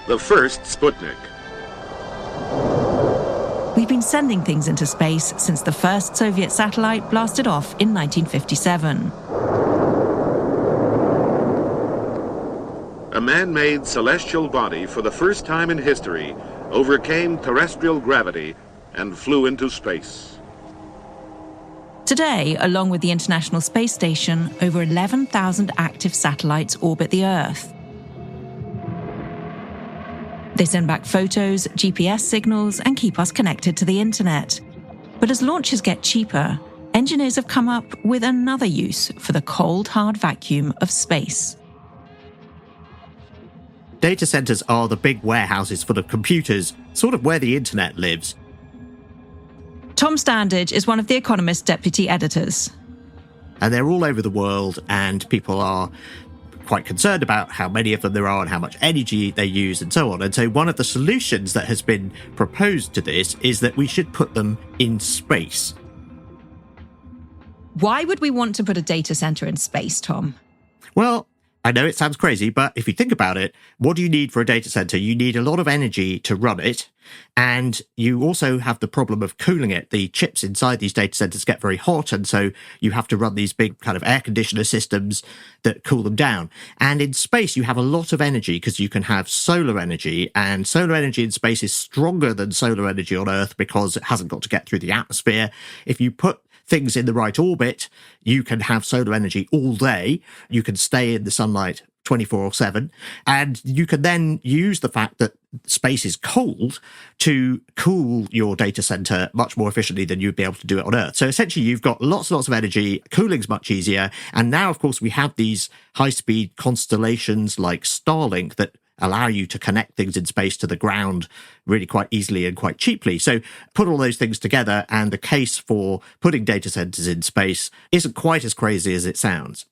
the first Sputnik. We've been sending things into space since the first Soviet satellite blasted off in 1957. A man-made celestial body for the first time in history overcame terrestrial gravity and flew into space. Today, along with the International Space Station, over 11,000 active satellites orbit the Earth. They send back photos, GPS signals, and keep us connected to the internet. But as launches get cheaper, engineers have come up with another use for the cold, hard vacuum of space. Data centers are the big warehouses full of computers, sort of where the internet lives. Tom Standage is one of The Economist's deputy editors. And they're all over the world, and people are quite concerned about how many of them there are and how much energy they use and so on. And so one of the solutions that has been proposed to this is that we should put them in space. Why would we want to put a data center in space, Tom? Well, I know it sounds crazy, but if you think about it, what do you need for a data center? You need a lot of energy to run it, and you also have the problem of cooling it. The chips inside these data centers get very hot, and so you have to run these big kind of air conditioner systems that cool them down. And in space, you have a lot of energy because you can have solar energy, and solar energy in space is stronger than solar energy on Earth because it hasn't got to get through the atmosphere. If you put things in the right orbit, you can have solar energy all day. You can stay in the sunlight 24/7. And you can then use the fact that space is cold to cool your data center much more efficiently than you'd be able to do it on Earth. So essentially, you've got lots and lots of energy. Cooling's much easier. And now, of course, we have these high-speed constellations like Starlink that allow you to connect things in space to the ground really quite easily and quite cheaply. So put all those things together, and the case for putting data centers in space isn't quite as crazy as it sounds.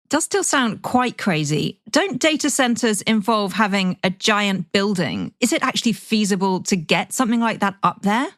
Does still sound quite crazy. Don't data centers involve having a giant building? Is it actually feasible to get something like that up there?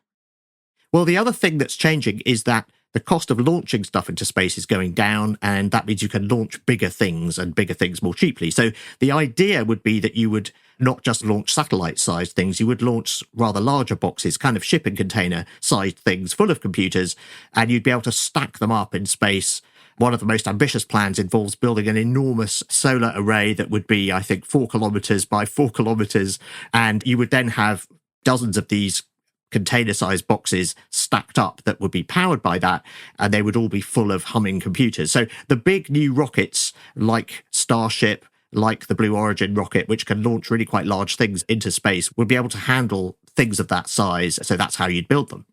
Well, the other thing that's changing is that the cost of launching stuff into space is going down, and that means you can launch bigger things and bigger things more cheaply. So the idea would be that you would not just launch satellite-sized things, you would launch rather larger boxes, kind of shipping container-sized things full of computers, and you'd be able to stack them up in space. One of the most ambitious plans involves building an enormous solar array that would be, I think, 4 kilometers by 4 kilometers, and you would then have dozens of these container-sized boxes stacked up that would be powered by that, and they would all be full of humming computers. So the big new rockets like Starship, like the Blue Origin rocket, which can launch really quite large things into space, would be able to handle things of that size. So that's how you'd build them.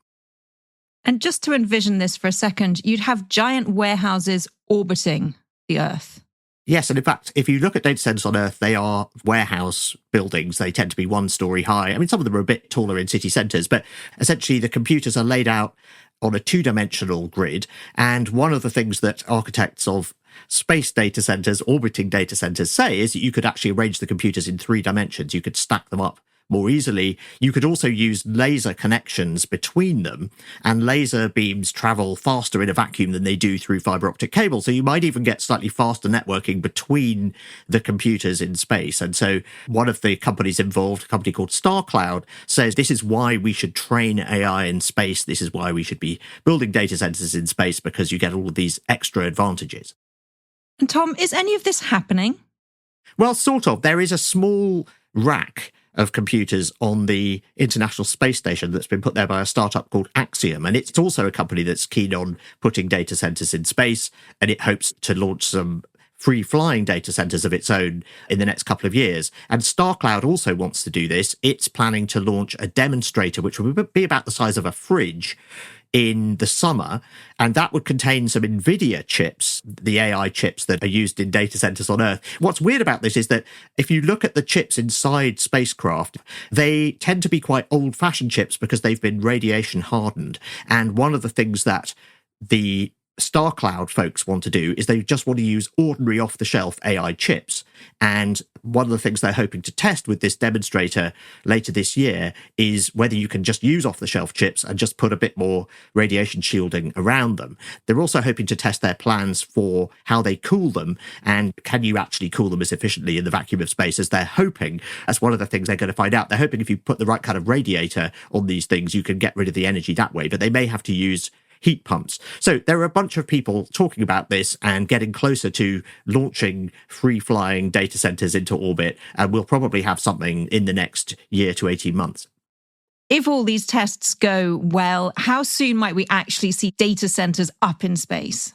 And just to envision this for a second, you'd have giant warehouses orbiting the Earth. Yes, and in fact, if you look at data centers on Earth, they are warehouse buildings. They tend to be 1 story high. I mean, some of them are a bit taller in city centers, but essentially the computers are laid out on a 2-dimensional grid. And one of the things that architects of space data centers, orbiting data centers say is that you could actually arrange the computers in 3 dimensions. You could stack them up more easily. You could also use laser connections between them, and laser beams travel faster in a vacuum than they do through fiber optic cable. So you might even get slightly faster networking between the computers in space. And so one of the companies involved, a company called Starcloud, says this is why we should train AI in space. This is why we should be building data centers in space, because you get all of these extra advantages. And Tom, is any of this happening? Well, sort of. There is a small rack of computers on the International Space Station that's been put there by a startup called Axiom. And it's also a company that's keen on putting data centers in space, and it hopes to launch some free-flying data centers of its own in the next couple of years. And Starcloud also wants to do this. It's planning to launch a demonstrator, which will be about the size of a fridge, in the summer, and that would contain some NVIDIA chips, the AI chips that are used in data centers on Earth. What's weird about this is that if you look at the chips inside spacecraft, they tend to be quite old-fashioned chips because they've been radiation hardened. And one of the things that the Starcloud folks want to do is they just want to use ordinary off-the-shelf AI chips. And one of the things they're hoping to test with this demonstrator later this year is whether you can just use off-the-shelf chips and just put a bit more radiation shielding around them. They're also hoping to test their plans for how they cool them, and can you actually cool them as efficiently in the vacuum of space as they're hoping. That's one of the things they're going to find out. They're hoping if you put the right kind of radiator on these things, you can get rid of the energy that way, but they may have to use heat pumps. So there are a bunch of people talking about this and getting closer to launching free-flying data centers into orbit, and we'll probably have something in the next year to 18 months. If all these tests go well, how soon might we actually see data centers up in space?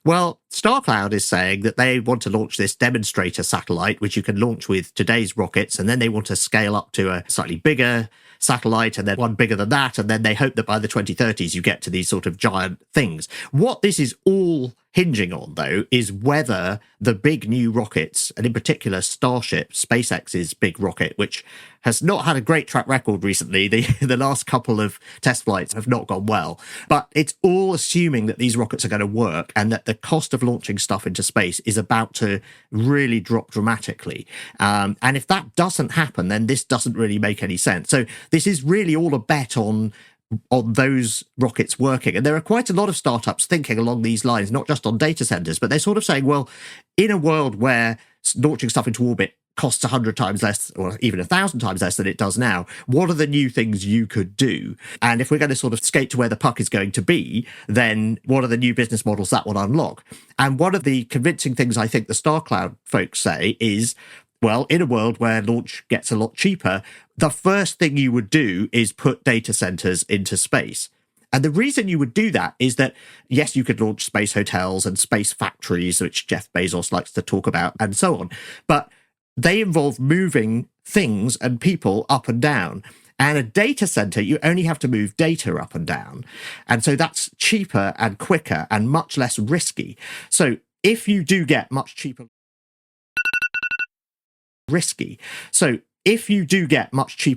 Well, Starcloud is saying that they want to launch this demonstrator satellite, which you can launch with today's rockets, and then they want to scale up to a slightly bigger satellite and then one bigger than that, and then they hope that by the 2030s you get to these sort of giant things. What this is all hinging on, though, is whether the big new rockets, and in particular Starship, SpaceX's big rocket, which has not had a great track record recently. The last couple of test flights have not gone well. But it's all assuming that these rockets are going to work and that the cost of launching stuff into space is about to really drop dramatically. And if that doesn't happen, then this doesn't really make any sense. So this is really all a bet on those rockets working. And there are quite a lot of startups thinking along these lines, not just on data centers, but they're sort of saying, well, in a world where launching stuff into orbit costs 100 times less or even 1,000 times less than it does now, what are the new things you could do? And if we're going to sort of skate to where the puck is going to be, then what are the new business models that will unlock? And one of the convincing things I think the Starcloud folks say is, well, in a world where launch gets a lot cheaper, the first thing you would do is put data centers into space. And the reason you would do that is that, yes, you could launch space hotels and space factories, which Jeff Bezos likes to talk about, and so on. But they involve moving things and people up and down. And a data center, you only have to move data up and down. And so that's cheaper and quicker and much less risky. So if you do get much cheaper,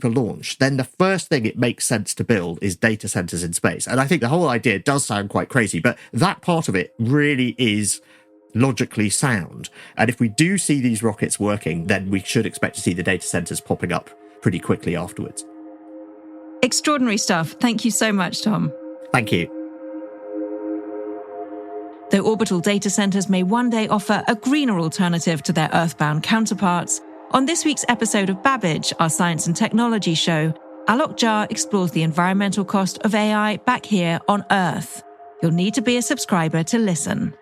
launch, then the first thing it makes sense to build is data centers in space. And I think the whole idea does sound quite crazy, but that part of it really is logically sound. And if we do see these rockets working, then we should expect to see the data centers popping up pretty quickly afterwards. Extraordinary stuff. Thank you so much, Tom. Thank you. Though orbital data centers may one day offer a greener alternative to their earthbound counterparts, on this week's episode of Babbage, our science and technology show, Alok Jha explores the environmental cost of AI back here on Earth. You'll need to be a subscriber to listen.